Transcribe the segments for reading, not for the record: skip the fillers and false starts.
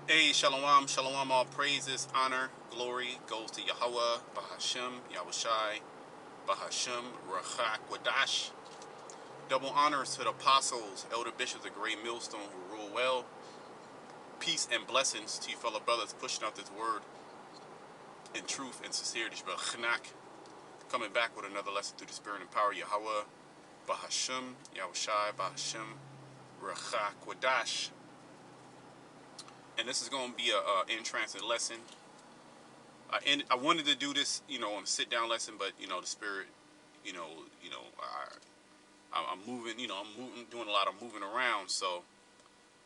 Hey, shalom, shalom, all praises, honor, glory goes to Yahweh, Bahashem, Yahushai, Bahashem, Rachak, Wadash. Double honors to the apostles, elder bishops, the great millstone who rule well. Peace and blessings to you fellow brothers pushing out this word in truth and sincerity. Coming back with another lesson through the spirit and power, Yahweh, Bahashem, Yahushai, Bahashem, Rachak, Wadash. And this is going to be a in-transit lesson. I wanted to do this, on a sit-down lesson, but the spirit, I'm moving, I'm moving, doing a lot of moving around, so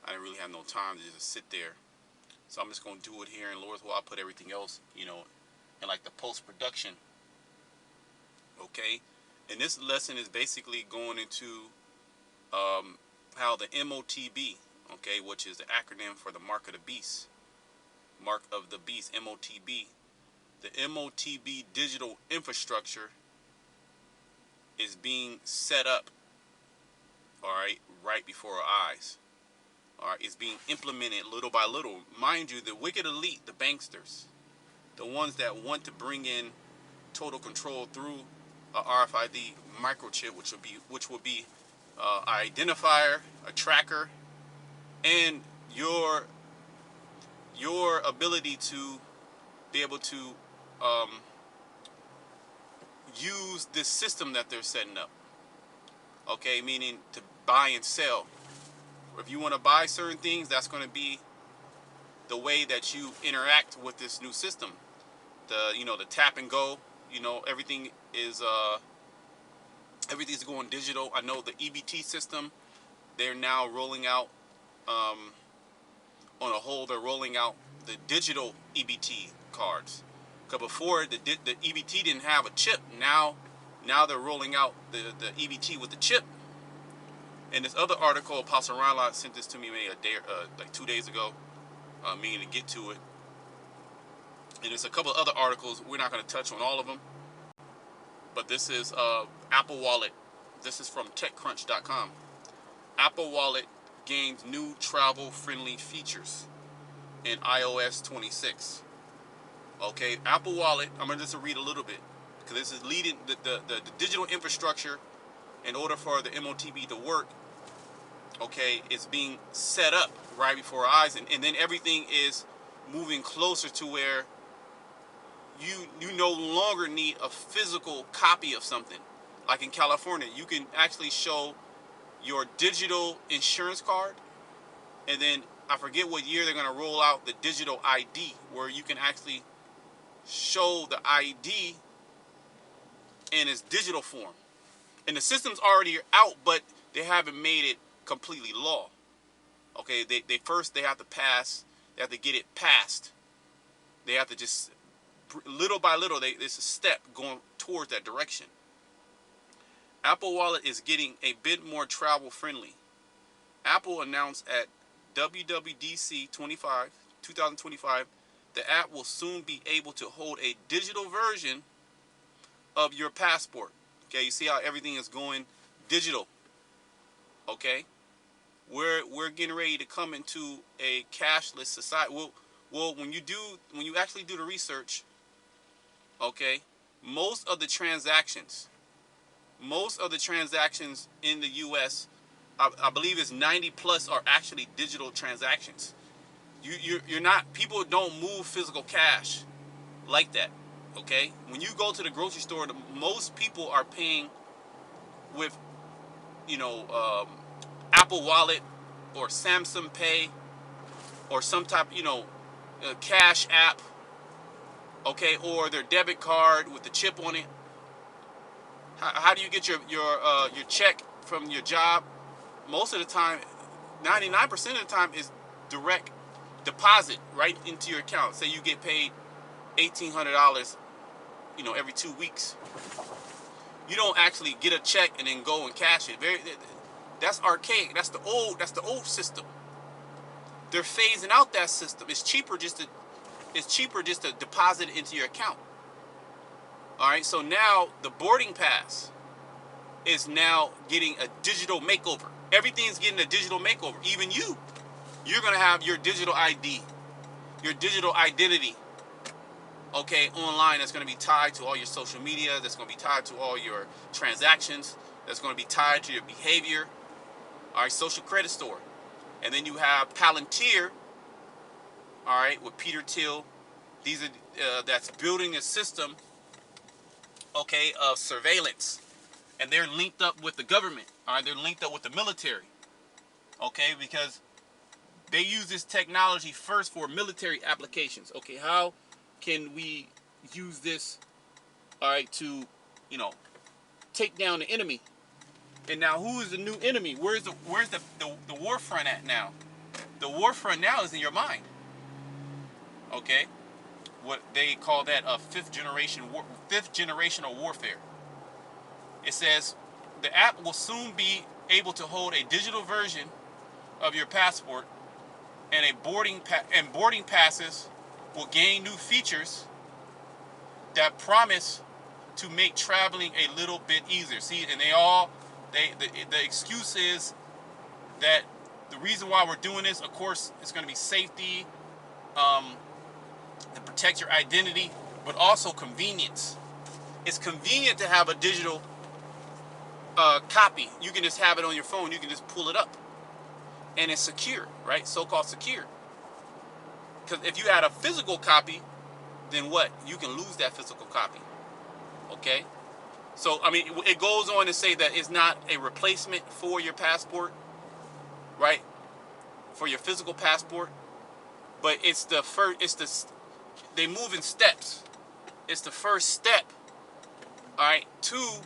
I didn't really have no time to just sit there. So I'm just gonna do it here, and Lord's will, I'll put everything else, in like the post-production. Okay, and this lesson is basically going into how the Motb, okay, which is the acronym for the Mark of the Beast, Motb. The Motb digital infrastructure is being set up, all right before our eyes. All right, it's being implemented little by little. Mind you, the wicked elite, the banksters, the ones that want to bring in total control through a RFID microchip, which will be an identifier, a tracker, and your ability to be able to use this system that they're setting up. Okay, meaning to buy and sell. If you want to buy certain things, that's going to be the way that you interact with this new system. The tap and go. Everything is everything's going digital. I know the EBT system, they're now rolling out on a whole. They're rolling out the digital EBT cards. Because before the EBT didn't have a chip. Now they're rolling out the EBT with the chip. And this other article, Apostle Ronlot sent this to me maybe like 2 days ago, meaning to get to it. And there's a couple of other articles. We're not going to touch on all of them. But this is Apple Wallet. This is from TechCrunch.com. Apple Wallet gains new travel-friendly features in iOS 26. Okay, Apple Wallet, I'm going to just read a little bit, because this is leading the digital infrastructure in order for the Motb to work. Okay, it's being set up right before our eyes, and then everything is moving closer to where you no longer need a physical copy of something. Like in California, you can actually show your digital insurance card, and then I forget what year they're going to roll out the digital ID, where you can actually show the ID in its digital form. And the system's already out, but they haven't made it completely law. Okay, they have to pass, they have to get it passed. They have to just, little by little, it's a step going towards that direction. Apple Wallet is getting a bit more travel friendly. Apple announced at WWDC 2025, the app will soon be able to hold a digital version of your passport. Okay, you see how everything is going digital. Okay, we're getting ready to come into a cashless society. Well, when you actually do the research, okay, most of the transactions in the U.S., I believe it's 90 plus, are actually digital transactions. You're not, people don't move physical cash like that. Okay, when you go to the grocery store, most people are paying with Apple Wallet or Samsung Pay or some type cash app, okay, or their debit card with the chip on it. How do you get your check from your job? Most of the time, 99% of the time, is direct deposit right into your account. Say you get paid $1,800, every 2 weeks. You don't actually get a check and then go and cash it. That's archaic. That's the old system. They're phasing out that system. It's cheaper just to deposit it into your account. All right. So now the boarding pass is now getting a digital makeover. Everything's getting a digital makeover. Even you're gonna have your digital ID your digital identity, okay, online, that's going to be tied to all your social media, that's going to be tied to all your transactions, that's going to be tied to your behavior. All right, social credit score. And then you have Palantir, all right, with Peter Thiel. These are that's building a system, okay, of surveillance, and they're linked up with the government. All right, they're linked up with the military, okay, because they use this technology first for military applications. Okay, how can we use this, all right, to, you know, take down the enemy? And now, who is the new enemy? Where's the war front at now? The war front now is in your mind. Okay, what they call that a fifth generational warfare. It says the app will soon be able to hold a digital version of your passport, and boarding passes will gain new features that promise to make traveling a little bit easier. See, and the excuse is that the reason why we're doing this, of course, is going to be safety, to protect your identity, but also convenience. It's convenient to have a digital copy. You can just have it on your phone. You can just pull it up, and it's secure, right? So-called secure. Because if you had a physical copy, then what? You can lose that physical copy. Okay? So, I mean, it goes on to say that it's not a replacement for your passport, right? For your physical passport, but it's the first. They move in steps. It's the first step, all right, to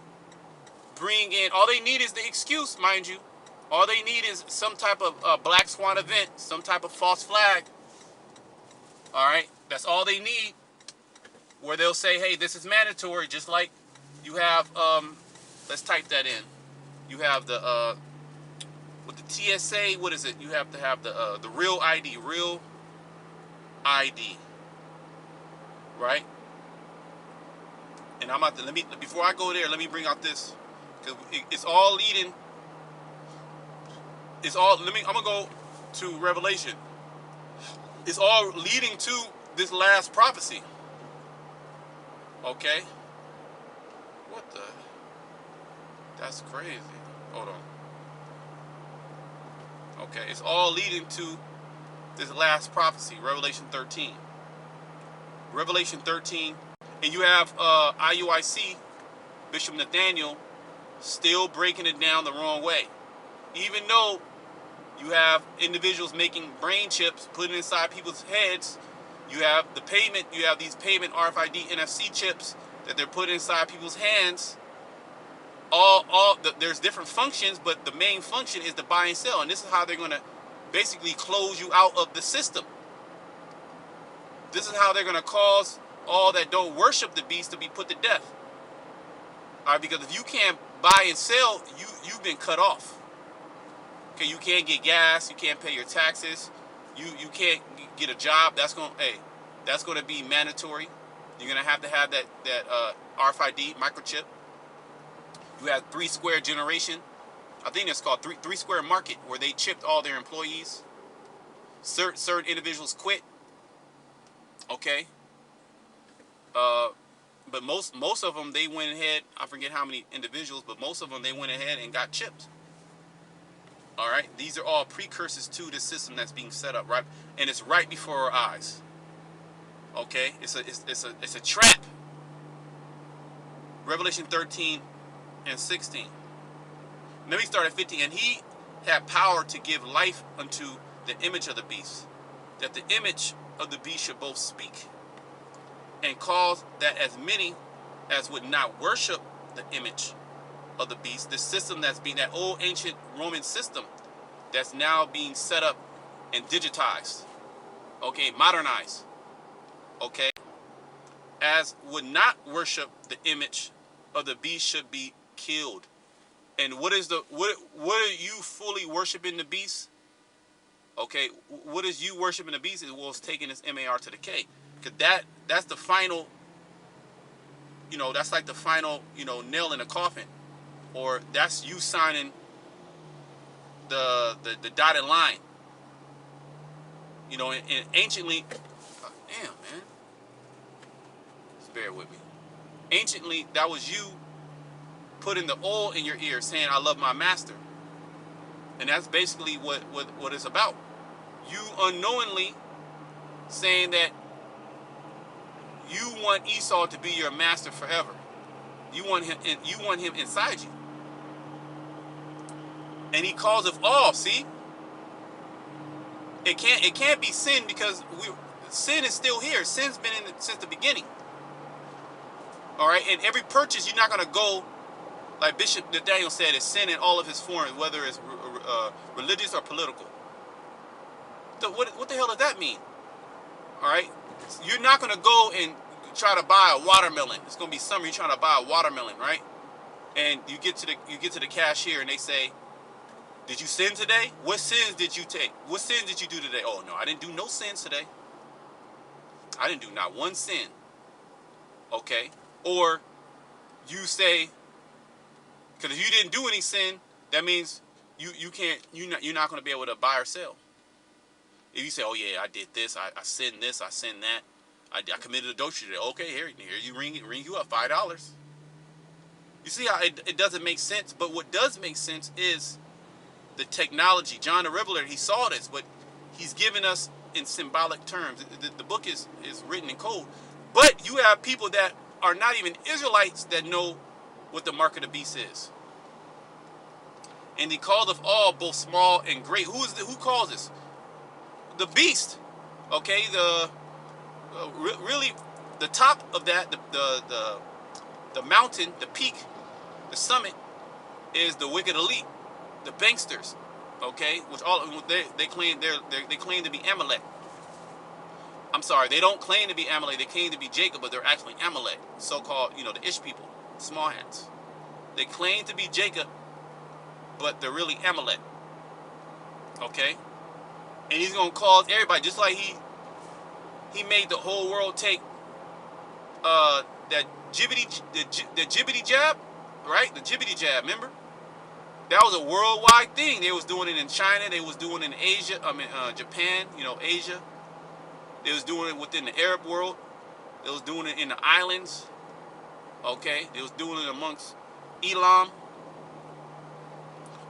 bring in. All they need is the excuse, mind you. All they need is some type of black swan event, some type of false flag. All right, that's all they need. Where they'll say, "Hey, this is mandatory," just like you have. Let's type that in. You have the with the TSA. What is it? You have to have the real ID, right? And I'm about to before I go there, let me bring out this, because it's all leading. It's all. I'm gonna go to Revelation. It's all leading to this last prophecy. Okay. What the? That's crazy. Hold on. Okay, it's all leading to this last prophecy, Revelation 13. Revelation 13, and you have IUIC, Bishop Nathaniel, still breaking it down the wrong way. Even though you have individuals making brain chips, putting inside people's heads, you have the payment, you have these payment RFID NFC chips that they're putting inside people's hands. There's different functions, but the main function is to buy and sell, and this is how they're going to basically close you out of the system. This is how they're going to cause all that don't worship the beast to be put to death. All right, because if you can't buy and sell, you've been cut off. Okay, you can't get gas, you can't pay your taxes, you can't get a job. That's going to be mandatory. You're going to have that RFID microchip. You have 3 Square Generation. I think it's called 3 Square Market, where they chipped all their employees. Certain individuals quit. Okay. But most of them, they went ahead. I forget how many individuals, but most of them, they went ahead and got chipped. All right. These are all precursors to the system that's being set up, right? And it's right before our eyes. Okay. It's a trap. Revelation 13 and 16. Let me start at 15. And he had power to give life unto the image of the beast, that the image of the beast should both speak, and cause that as many as would not worship the image of the beast, the system that's being, that old ancient Roman system that's now being set up and digitized, okay, modernized, okay, as would not worship the image of the beast should be killed. And what are you fully worshiping the beast? Okay, what is you worshiping the beast? Well, it's taking this MAR to the K, because that's the final, that's like the final, nail in the coffin, or that's you signing the dotted line. And anciently, Damn, man. Just bear with me. Anciently, that was you putting the oil in your ear saying, I love my master. And that's basically what it's about. You unknowingly saying that you want Esau to be your master forever. You want him inside you. And he calls of all, see? It can't be sin because sin is still here. Sin's been in since the beginning. All right, and every purchase you're not gonna go like Bishop Nathaniel said, is sin in all of his forms, whether it's religious or political. What the hell does that mean? All right, you're not gonna go and try to buy a watermelon. It's gonna be summer. You're trying to buy a watermelon, right? And you get to the cashier and they say, "Did you sin today? What sins did you take? What sins did you do today?" "Oh no, I didn't do no sins today. I didn't do not one sin." Okay, or you say, because if you didn't do any sin, that means you're not going to be able to buy or sell. If you say, "Oh yeah, I did this, I sinned this, I sinned that, I committed adultery today." "Okay, here you ring you up $5. You see how it doesn't make sense. But what does make sense is the technology. John the Revelator, he saw this, but he's given us in symbolic terms. The book is written in code. But you have people that are not even Israelites that know what the mark of the beast is. And he called of all, both small and great. Who calls this? The beast. Okay, really the top of that, the mountain, the peak, the summit is the wicked elite, the banksters. Okay, which all they claim they claim to be Amalek. I'm sorry, they don't claim to be Amalek. They claim to be Jacob, but they're actually Amalek, so-called, the Ish people, small hats. They claim to be Jacob, but they're really Amalek. Okay, and he's gonna cause everybody, just like he made the whole world take that jibbity jab, right? The jibbity jab, remember? That was a worldwide thing. They was doing it in China. They was doing it in Asia. Japan. Asia. They was doing it within the Arab world. They was doing it in the islands. Okay, they was doing it amongst Elam.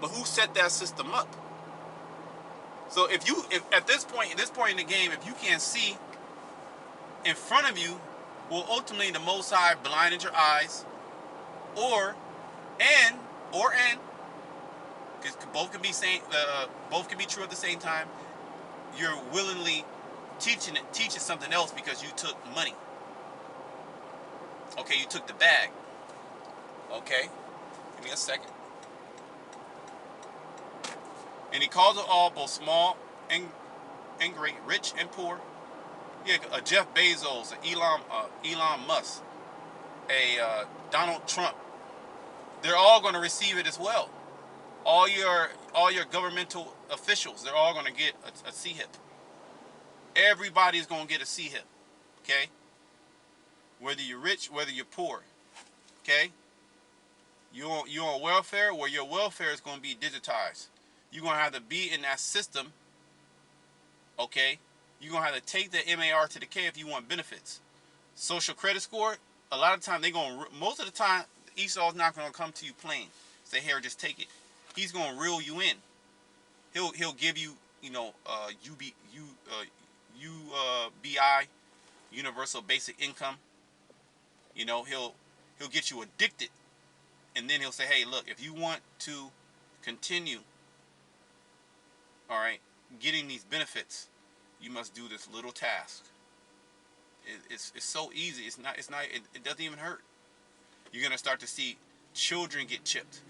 But who set that system up? So if at this point in the game, if you can't see in front of you, will ultimately the Most High blinded your eyes, or because both can be true at the same time. You're willingly teaching something else because you took money. Okay, you took the bag. Okay, give me a second. And he calls it all, both small and great, rich and poor. Yeah, a Jeff Bezos, a Elon Musk, a Donald Trump. They're all going to receive it as well. All your governmental officials, they're all going to get a C-HIP. Everybody's going to get a C-HIP. Okay? Whether you're rich, whether you're poor. Okay? You're on welfare, where your welfare is going to be digitized. You're going to have to be in that system. Okay? You're going to have to take the MAR to the K if you want benefits. Social credit score, a lot of the time most of the time, Esau's not going to come to you plain. Say, "Here, just take it." He's going to reel you in. He'll give you, UBI, universal basic income. He'll get you addicted. And then he'll say, "Hey, look, if you want to continue, all right, getting these benefits, you must do this little task." It's so easy. It doesn't even hurt. You're going to start to see children get chipped.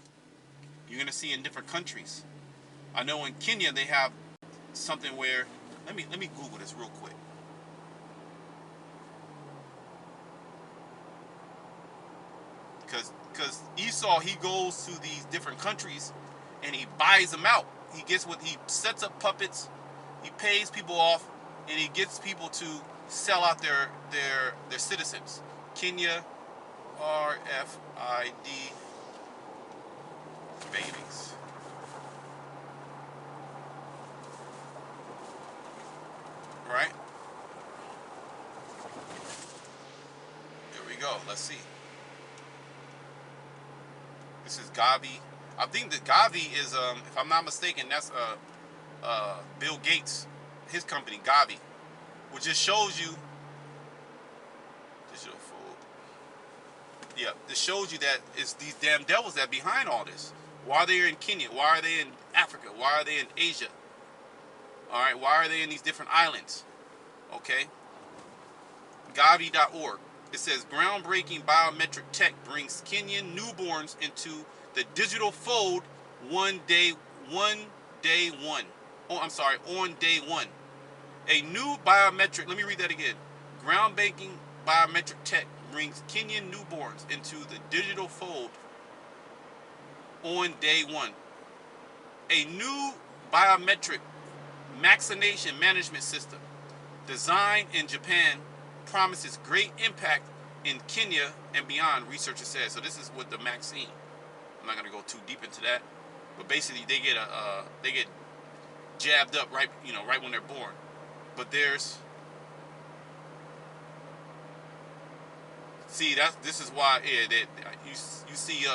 You're going to see in different countries. I know in Kenya they have something where, let me Google this real quick. Because Esau, he goes to these different countries and he buys them out. He sets up puppets, he pays people off, and he gets people to sell out their citizens. Kenya, RFID babies. Right? Oh, let's see. This is Gavi. I think that Gavi is, if I'm not mistaken, that's Bill Gates, his company, Gavi, which just shows you digital fold. Yeah, this shows you that it's these damn devils that are behind all this. Why are they in Kenya? Why are they in Africa? Why are they in Asia? All right, why are they in these different islands? Okay, Gavi.org. It says groundbreaking biometric tech brings Kenyan newborns into the digital fold on day one. Oh, I'm sorry, on day one. A new biometric, let me read that again. Groundbreaking biometric tech brings Kenyan newborns into the digital fold on day one. A new biometric vaccination management system designed in Japan promises great impact in Kenya and beyond, researchers said. So this is what the vaccine. I'm not going to go too deep into that, but basically they get jabbed up right when they're born. But this is why you see you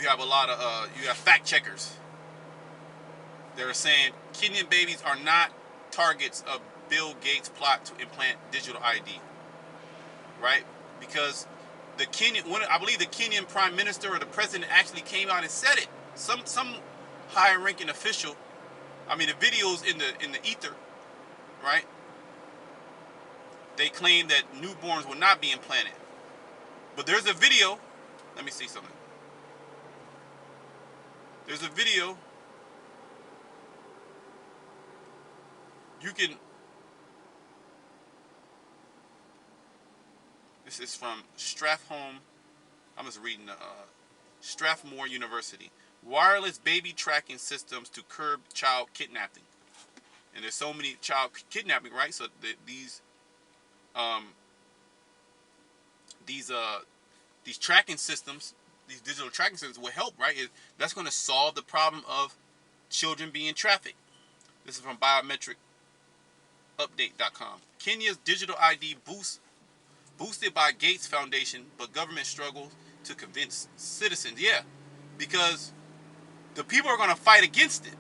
have a lot of you have fact checkers. They're saying Kenyan babies are not targets of Bill Gates' plot to implant digital ID, right? Because I believe the Kenyan prime minister or the president actually came out and said it. Some high-ranking official. I mean, the videos in the ether, right? They claim that newborns will not be implanted, but there's a video. Let me see something. There's a video. You can. This is from Strathmore. I'm just reading Strathmore University. Wireless baby tracking systems to curb child kidnapping. And there's so many child kidnapping, right? So these tracking systems, these digital tracking systems will help, right? That's going to solve the problem of children being trafficked. This is from biometricupdate.com. Kenya's digital ID boosted by Gates Foundation, but government struggles to convince citizens. Yeah, because the people are going to fight against it.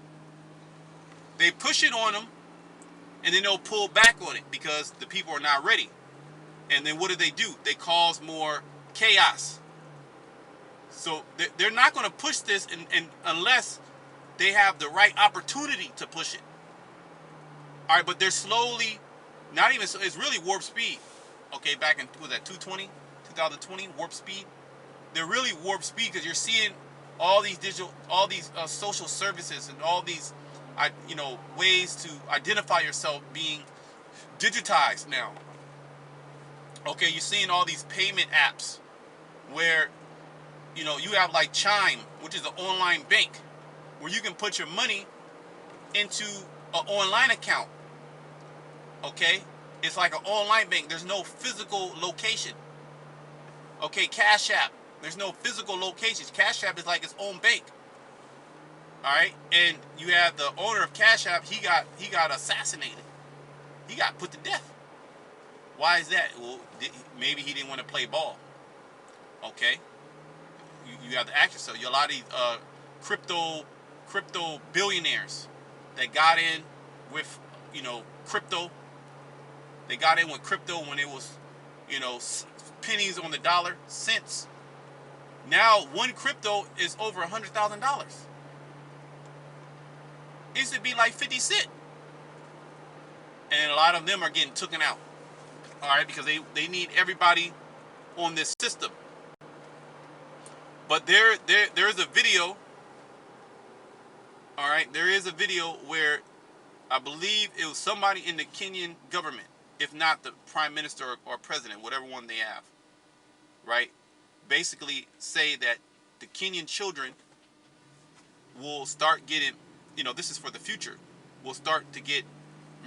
They push it on them, and then they'll pull back on it because the people are not ready. And then what do? They cause more chaos. So they're not going to push this unless they have the right opportunity to push it. All right, but they're slowly, not even so, it's really warp speed. Okay, back in, what was that, 2020, warp speed? They're really warp speed because you're seeing all these social services and all these, ways to identify yourself being digitized now. Okay, you're seeing all these payment apps where, you have like Chime, which is an online bank, where you can put your money into an online account. Okay, it's like an online bank. There's no physical location. Okay, Cash App. There's no physical locations. Cash App is like its own bank. All right, and you have the owner of Cash App. He got assassinated. He got put to death. Why is that? Well, maybe he didn't want to play ball. Okay, you have the action. So a lot of these crypto billionaires that got in with crypto. They got in with crypto when it was pennies on the dollar, cents. Now one crypto is over $100,000. It used to be like 50 cents. And a lot of them are getting taken out. All right, because they need everybody on this system. But there's a video. All right, there is a video where I believe it was somebody in the Kenyan government, if not the prime minister or president, whatever one they have, right, basically say that the Kenyan children will start getting, this is for the future, will start to get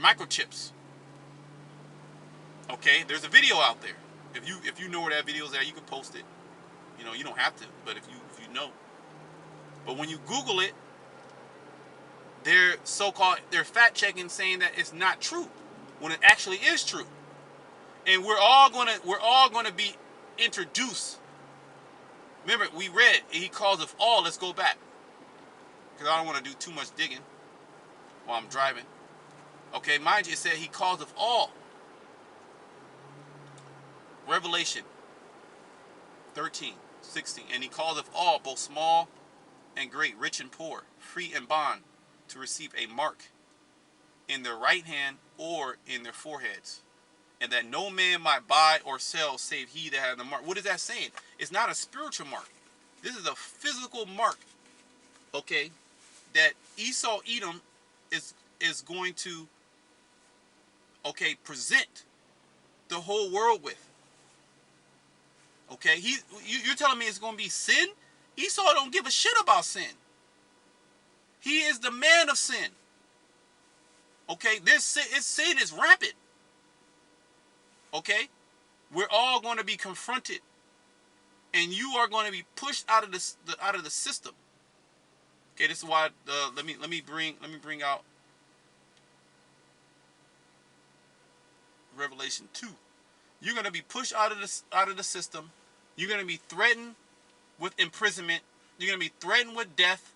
microchips. Okay, there's a video out there. If you know where that video is at, you can post it. You don't have to, but if you know. But when you Google it, they're fact checking, saying that it's not true. when it actually is true. And we're all gonna be introduced. Remember, we read he calls of all. Let's go back, because I don't want to do too much digging while I'm driving. Okay, mind you, it said he calls of all. Revelation 13:16, and he calls of all, both small and great, rich and poor, free and bond, to receive a mark in their right hand or in their foreheads, and that no man might buy or sell save he that hath the mark. What is that saying? It's not a spiritual mark. This is a physical mark, okay, that Esau Edom is going to, okay, present the whole world with. Okay, you're telling me it's going to be sin? Esau don't give a shit about sin. He is the man of sin. Okay, sin is rampant. Okay, we're all going to be confronted, and you are going to be pushed out of the system. Okay, this is why let me bring out Revelation 2. You're going to be pushed out of the system. You're going to be threatened with imprisonment. You're going to be threatened with death.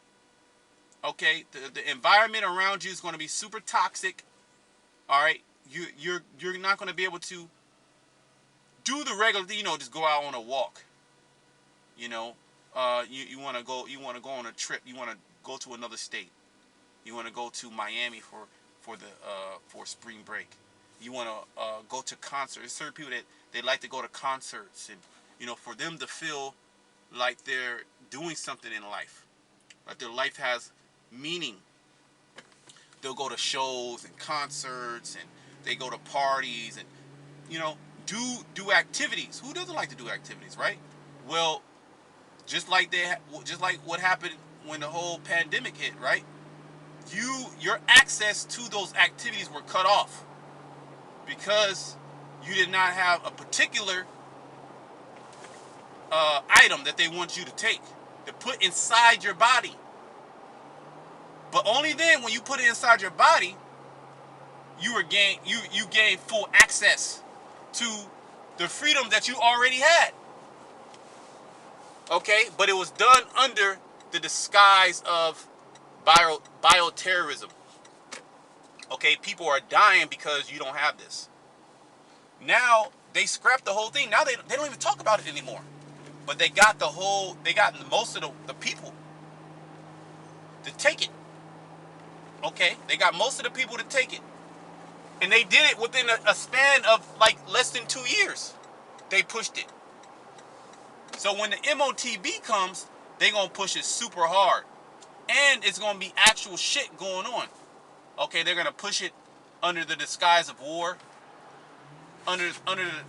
Okay, the environment around you is going to be super toxic. All right, you're not going to be able to do the regular, just go out on a walk. You want to go on a trip. You want to go to another state. You want to go to Miami for spring break. You want to go to concerts. There's certain people that they like to go to concerts, and for them to feel like they're doing something in life, like their life has meaning. They'll go to shows and concerts, and they go to parties, and do activities. Who doesn't like to do activities, right? Well, just like what happened when the whole pandemic hit, right? Your access to those activities were cut off because you did not have a particular item that they want you to take, to put inside your body. But only then, when you put it inside your body, you gain full access to the freedom that you already had. Okay, but it was done under the disguise of bioterrorism. Okay, people are dying because you don't have this. Now they scrapped the whole thing. Now they don't even talk about it anymore. But they got most of the people to take it. Okay, they got most of the people to take it. And they did it within a span of like less than 2 years. They pushed it. So when the Motb comes, they're going to push it super hard. And it's going to be actual shit going on. Okay, they're going to push it under the disguise of war. Under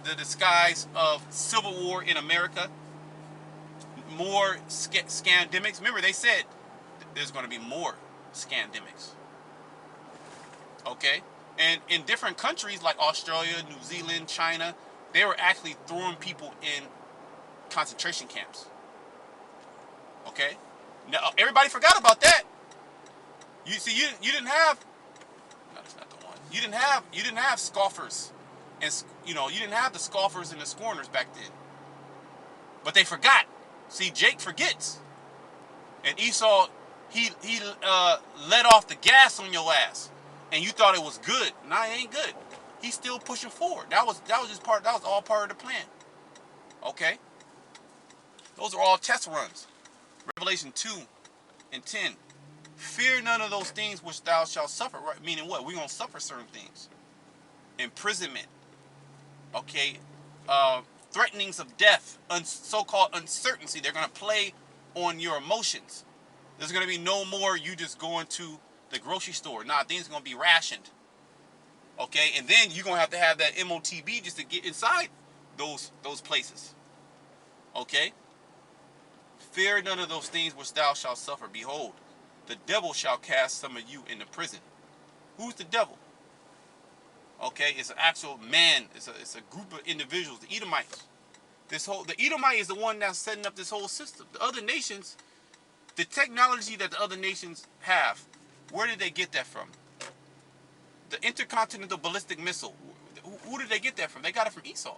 the disguise of civil war in America. More scandemics. Remember, they said there's going to be more scandemics. Okay? And in different countries like Australia, New Zealand, China, they were actually throwing people in concentration camps. Okay? Now, everybody forgot about that. You see, you didn't have... No, that's not the one. You didn't have scoffers. And, you didn't have the scoffers and the scorners back then. But they forgot. See, Jake forgets. And Esau, he let off the gas on your ass. And you thought it was good. Nah, it ain't good. He's still pushing forward. That was all part of the plan. Okay? Those are all test runs. Revelation 2:10. Fear none of those things which thou shalt suffer. Right? Meaning what? We're going to suffer certain things. Imprisonment. Okay? Threatenings of death. So-called uncertainty. They're going to play on your emotions. There's going to be no more you just going to the grocery store. Nah, things are going to be rationed. Okay? And then you're going to have that Motb just to get inside those places. Okay? Fear none of those things which thou shalt suffer. Behold, the devil shall cast some of you into prison. Who's the devil? Okay, it's an actual man. It's a group of individuals, the Edomites. The Edomite is the one that's setting up this whole system. The other nations, the technology that the other nations have, where did they get that from? The intercontinental ballistic missile. Who did they get that from? They got it from Esau.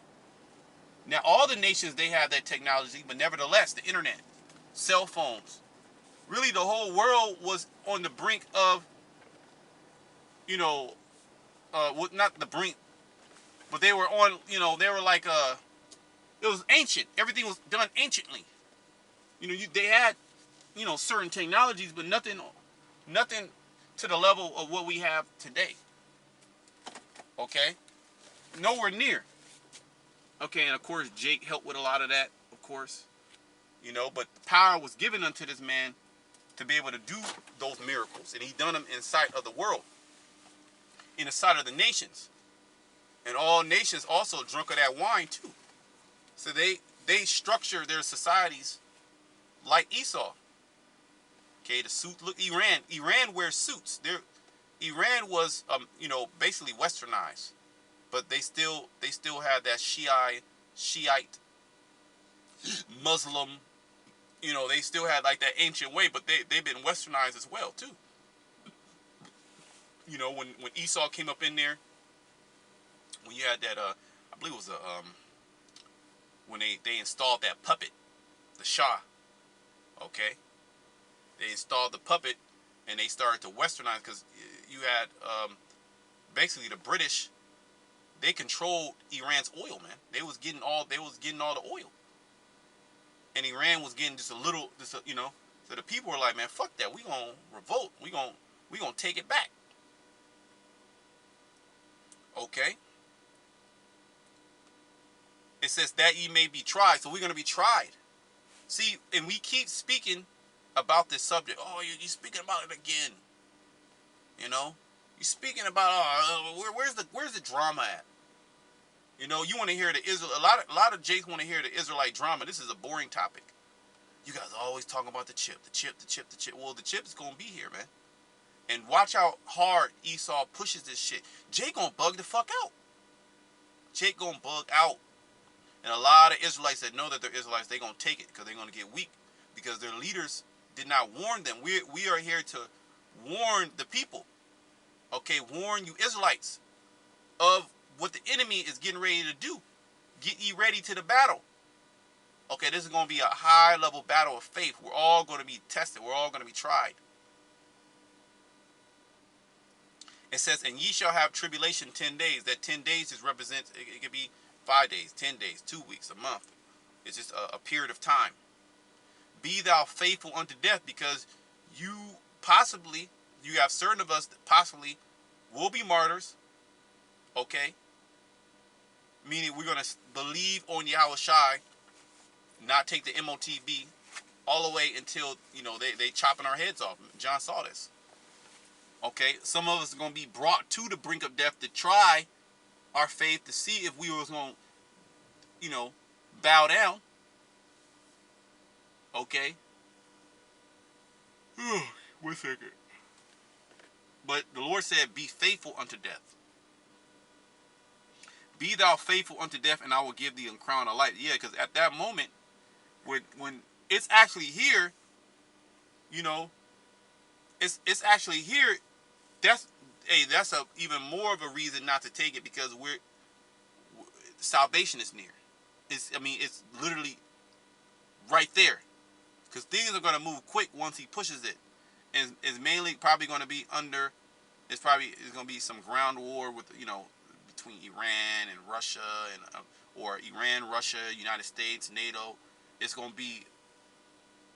Now, all the nations, they have that technology, but nevertheless, the internet, cell phones, really the whole world was on the brink of, you know, not the brink, but they were on, you know, they were like, it was ancient. Everything was done anciently. You know, they had, you know, certain technologies, but nothing to the level of what we have today. Okay? Nowhere near. Okay, and of course, Jake helped with a lot of that, of course. You know, but the power was given unto this man to be able to do those miracles. And he done them in sight of the world, in the sight of the nations. And all nations also drunk of that wine too. So they structure their societies like Esau. Okay, the suit, look, Iran wears suits. Iran was, you know, basically westernized. But they still had that Shiite Muslim, you know, they still had like that ancient way, but they've been westernized as well too. You know, when Esau came up in there, when you had that, I believe it was when they installed that puppet, the Shah. Okay, they installed the puppet, and they started to westernize because you had basically the British. They controlled Iran's oil, man. They was getting all the oil, and Iran was getting just a little, you know. So the people were like, man, fuck that. We gonna revolt. We gonna take it back. Okay. It says that ye may be tried. So we're gonna be tried. See, and we keep speaking about this subject. Oh, you're speaking about it again. You know, you're speaking about where's the drama at? You know, you want to hear the Israel. A lot of Jakes want to hear the Israelite drama. This is a boring topic. You guys are always talking about the chip. Well, the chip is gonna be here, man. And watch how hard Esau pushes this shit. Jake gonna bug the fuck out. Jake gonna bug out. And a lot of Israelites that know that they're Israelites, they gonna take it because they're gonna get weak because their leaders did not warn them. We are here to warn the people. Okay, warn you Israelites of what the enemy is getting ready to do. Get ye ready to the battle. Okay, this is going to be a high level battle of faith. We're all going to be tested. We're all going to be tried. It says, and ye shall have tribulation 10 days. That 10 days just represents, it could be 5 days, 10 days, 2 weeks, a month. It's just a period of time. Be thou faithful unto death, because you have certain of us that possibly will be martyrs. Okay? Meaning we're going to believe on Yahweh Shai, not take the Motb all the way until, you know, they chopping our heads off. John saw this. Okay? Some of us are going to be brought to the brink of death to try our faith to see if we was going to, you know, bow down. Okay? 1 second. But the Lord said, be faithful unto death. Be thou faithful unto death, and I will give thee a crown of life. Yeah, because at that moment, when it's actually here, you know, it's actually here. That's even more of a reason not to take it, because salvation is near. It's literally right there, because things are going to move quick once he pushes it, and it's mainly probably going to be under. It's going to be some ground war with, you know, between Iran and Russia, and or Iran, Russia, United States, NATO. It's going to be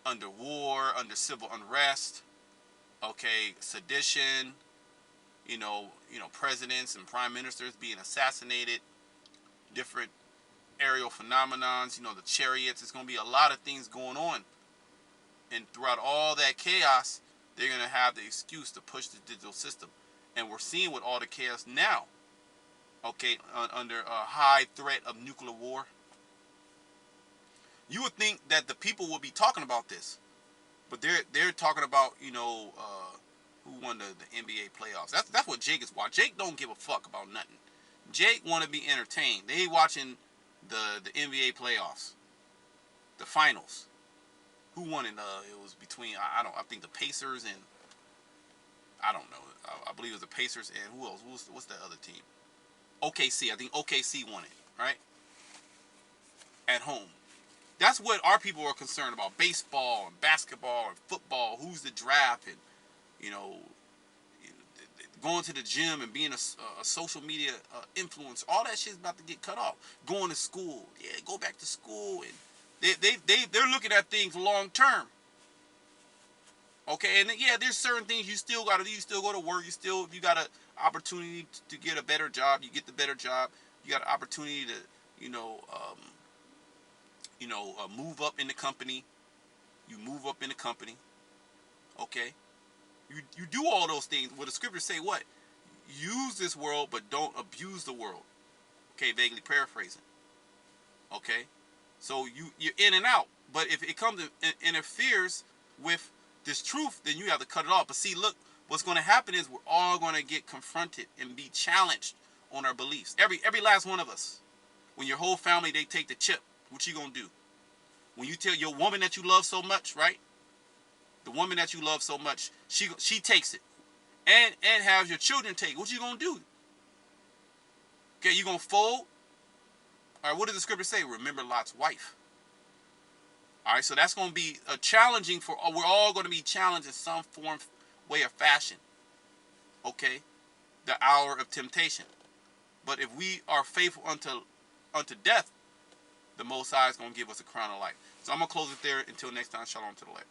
under war, under civil unrest. Okay, sedition. You know, presidents and prime ministers being assassinated. Different aerial phenomenons. You know, the chariots. It's going to be a lot of things going on. And throughout all that chaos, they're going to have the excuse to push the digital system. And we're seeing with all the chaos now. Okay, under a high threat of nuclear war. You would think that the people would be talking about this, but they're talking about, you know, who won the NBA playoffs. That's what Jake is watching. Jake don't give a fuck about nothing. Jake want to be entertained. They watching the NBA playoffs, the finals. Who won it? It was between I think the Pacers and I don't know. I believe it was the Pacers, and who else? What's that other team? OKC. I think OKC won it, right? At home. That's what our people are concerned about. Baseball and basketball and football. Who's the draft, and you know, going to the gym and being a social media influencer. All that shit's about to get cut off. Going to school. Yeah, go back to school. And they're looking at things long term. Okay, and yeah, there's certain things you still got to do. You still go to work. If you got an opportunity to get a better job, you get the better job. You got an opportunity to, move up in the company. You move up in the company. Okay, you do all those things. Well, the scriptures say what? Use this world, but don't abuse the world. Okay, vaguely paraphrasing. Okay, so you're in and out. But if it comes and interferes with this truth, then you have to cut it off. But see, look, what's going to happen is we're all going to get confronted and be challenged on our beliefs. Every last one of us. When your whole family, they take the chip, what you going to do? When you tell your woman that you love so much, right? The woman that you love so much, she takes it. And have your children take it. What you going to do? Okay, you going to fold? All right, what does the scripture say? Remember Lot's wife. All right, so that's going to be challenging we're all going to be challenged in some form, way, or fashion. Okay, the hour of temptation. But if we are faithful unto death, the Most High is going to give us a crown of life. So I'm going to close it there. Until next time, shalom to the light.